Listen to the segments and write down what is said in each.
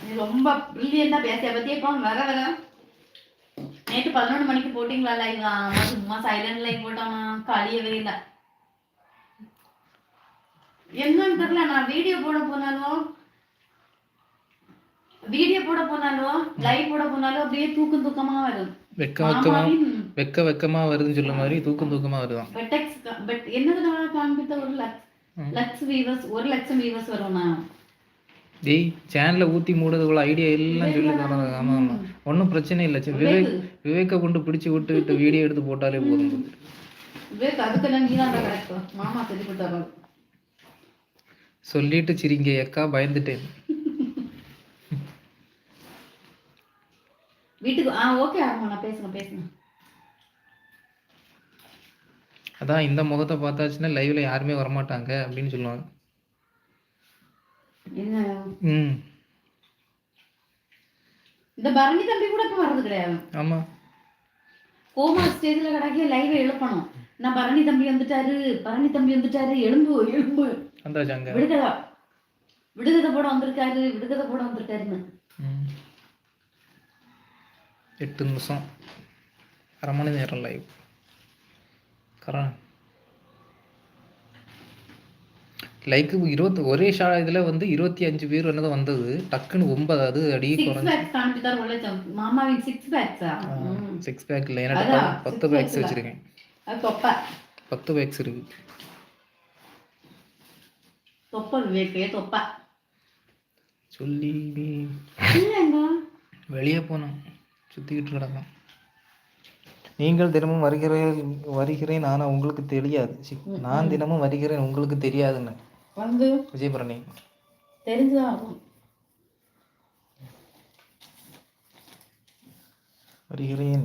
நீ ரொம்ப பிரில்லியண்டா பேசிய பத்தி இப்போ வர வர நேற்று 11 மணிக்கு போட்டிங்களா லைவ்? சும்மா சைலண்ட் லைவ் போட்டாமா, காலியவே இல்லை. என்னன்னு தெரியல. நான் வீடியோ போட போனாலும் லைவ் போட போனாலும் அப்படியே தூக்கமா வரும். வெக்கமா வருதுன்னு சொல்ல மாதிரி தூக்கமா வருதான். பட் என்னதுனால காண்பித்த ஒரு லட்சம் வியூவர்ஸ் வரும்னா டேய் சேனலை ஊற்றி மூடுறதுக்குள்ள ஐடியா எல்லாம் சொல்லி தராங்க. ஆமாம் ஆமாம், ஒன்றும் பிரச்சனை இல்லை. விவேக்கை கொண்டு பிடிச்சி விட்டுக்கிட்டு வீடியோ எடுத்து போட்டாலே போதும். விவேக் அதுக்கெல்லாம் நீ தான் கிடைக்கும். மாமா சொல்லி கொடுத்தாரு. சொல்லிட்டு சிரிங்க அக்கா, பயந்துட்டேன். வீட்டுக்கு ஓகே ஆமா, நான் பேசுறேன். அதான் இந்த முகத்தை பார்த்தாச்சுன்னா லைவ்ல யாருமே வரமாட்டாங்க அப்படின்னு சொல்லுவாங்க. இந்த பரணி தம்பி கூட இப்ப வர்றது கிடையாது. ஆமா, கோமா ஸ்டேஜ்ல கிடக்கே லைவ் எழுப்பணும். நான் பரணி தம்பி வந்துட்டாரு, எலும்பு வந்தாச்சாங்க. விடுகதை போட வந்திருக்காருன்னு 8 நிமிஷம், அரை மணி நேரம் லைவ். லைக்கு 20 ஒரே இதில் வந்து 25 பேர் என்னதான் வந்தது. டக்குன்னு 9 அது அடி மாமாவின் 6 பேக் இல்லை, ஏன்னா 10 பேக்ஸ் வச்சிருக்கேன். 10 பேக்ஸ் இருக்கு. சொல்லி வெளியே போனோம், சுற்றிக்கிட்டு கிடக்கும். நீங்கள் தினமும் வருகிறேன் ஆனால் உங்களுக்கு தெரியாது. நான் தினமும் வருகிறேன் உங்களுக்கு தெரியாதுன்னு வந்து விஜயபரணி தெரிஞ்சுதான் வருகிறேன்.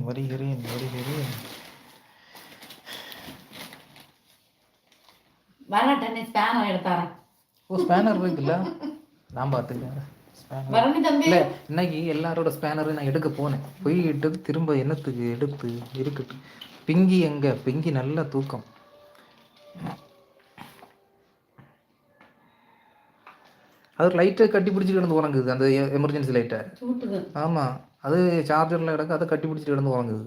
ஸ்பேனர் எடுத்தாரன். ஸ்பேனர் இருக்குல்ல, நான் பார்த்துக்கிறேன். இன்னைக்கு எல்லாரோட ஸ்பேனரும் நான் எடுக்க போனேன். போயிட்டு திரும்ப என்னத்துக்கு எடுத்து இருக்கட்டும். பிங்கி எங்க? பிங்கி நல்ல தூக்கம். அது லைட்டை கட்டி பிடிச்சிட்டு கிடந்து உறங்குது, அந்த எமர்ஜென்சி லைட்டை. ஆமாம், அது சார்ஜரில் கிடக்கு, அதை கட்டி பிடிச்சிட்டு கிடந்து உறங்குது.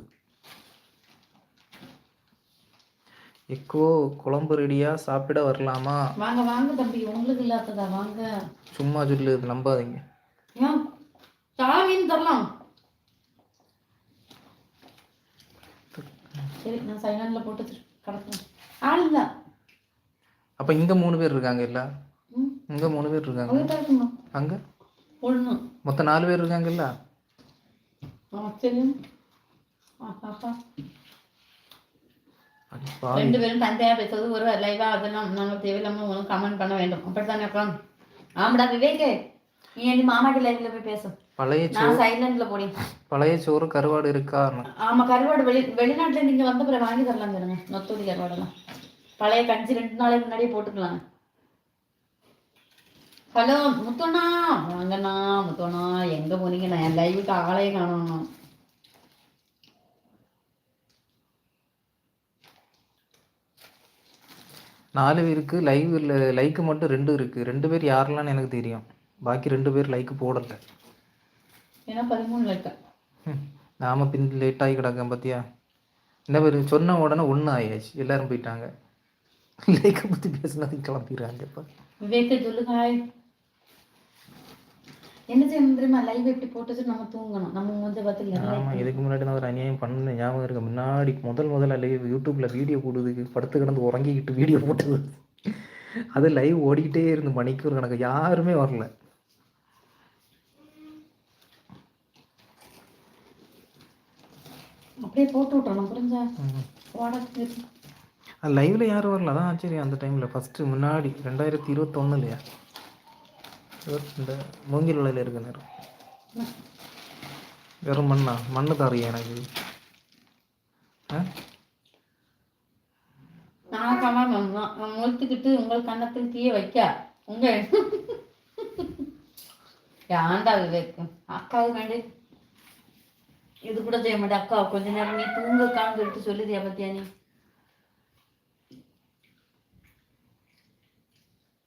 எக்கோ குழம்பு ரெடியா, சாப்பிட வரலாமா? வாங்க தம்பி, உங்களுக்கு இல்லாததா? வாங்க. சும்மா சொல்லு, நம்பாதீங்க. தரலாம். சரி, நான் சைலண்ட்ல போட்டு கடத்துறேன். ஆள் இல்ல. அப்ப இங்க 3 பேர் இருக்காங்க இல்ல? இங்க 3 பேர் இருக்காங்க. அங்க ஒண்ணு மொத்தம் 4 பேர் இருக்காங்க இல்ல? சரி. ரெண்டு பேரும் தந்தையா பேசுறது ஒரு லைவா, அதெல்லாம் நாங்கள் தேவையில்லாம கமெண்ட் பண்ண வேண்டும். அப்படித்தானே அக்கா? ஆமாடா விவேக், நீ என்ன மாமாக்கு லைவ்ல போய் பேசு. பழைய சோறு கருவாடு இருக்கா? ஆமா, கருவாடு வெளிநாட்டுல நீங்க வந்த பிறகு வாங்கி தரலாம் தருங்க. நொத்தூரி கருவாடெல்லாம் பழைய கஞ்சி 2 நாளைக்கு முன்னாடியே போட்டுக்கலாம். ஹலோ முத்தோண்ணா, வாங்கண்ணா. முத்தோண்ணா எங்க போனீங்க? நான் லைவுக்கு ஆளையே காணணும். நாலு பேருக்கு லைவ் இல்லை, லைக்கு மட்டும் 2 இருக்கு. 2 பேர் யாரெல்லாம் எனக்கு தெரியும், பாக்கி 2 பேர் லைக்கு போடல. ஏன்னா 13 லைக். நாம பின் லேட் ஆகி கிடக்கேன் பார்த்தியா? என்ன பேர் சொன்ன உடனே 1 ஆயாச்சு, எல்லாரும் போயிட்டாங்க. லைக்கை பற்றி பேசினது கிளம்பிடுறாங்க. இப்போ விவேக் சொல்லுங்க. என்ன செய்யணும் தெரியுமா? லைவ் எப்படி போட்டு நம்ம தூங்கணும். நம்ம வந்து பார்த்து ஆமாம், இதுக்கு முன்னாடி நான் ஒரு அநியாயம் பண்ண ஞாபகம் இருக்கு. முன்னாடி முதல்ல லைவ் யூடியூப்ல வீடியோ போடுறதுக்கு படுத்து கிடந்து உறங்கிக்கிட்டு வீடியோ போட்டது. அது லைவ் ஓடிக்கிட்டே இருந்து மணிக்கூர் கணக்கு, யாருமே வரல. அப்படியே போட்டு விட்டோம். புரிஞ்சா? லைவ்ல யாரும் வரல. அதான் சரி. அந்த டைம்ல ஃபர்ஸ்ட் முன்னாடி 2021 இல்லையா, இந்த மூங்கில் விலையில இருக்க நேரம். வெறும் மண்ணு தாரியா எனக்கு. முழுத்துக்கிட்டு உங்கள் கண்ணத்தில் தீய வைக்க உங்க ஏன்டா விவேக்? அக்காவுக்கு வேண்டி இது கூட செய்ய மாட்டேன். அக்கா கொஞ்ச நேரம் நீ தூங்க கான்னு சொல்லிட்டு சொல்லுதியா பத்தியா? நீ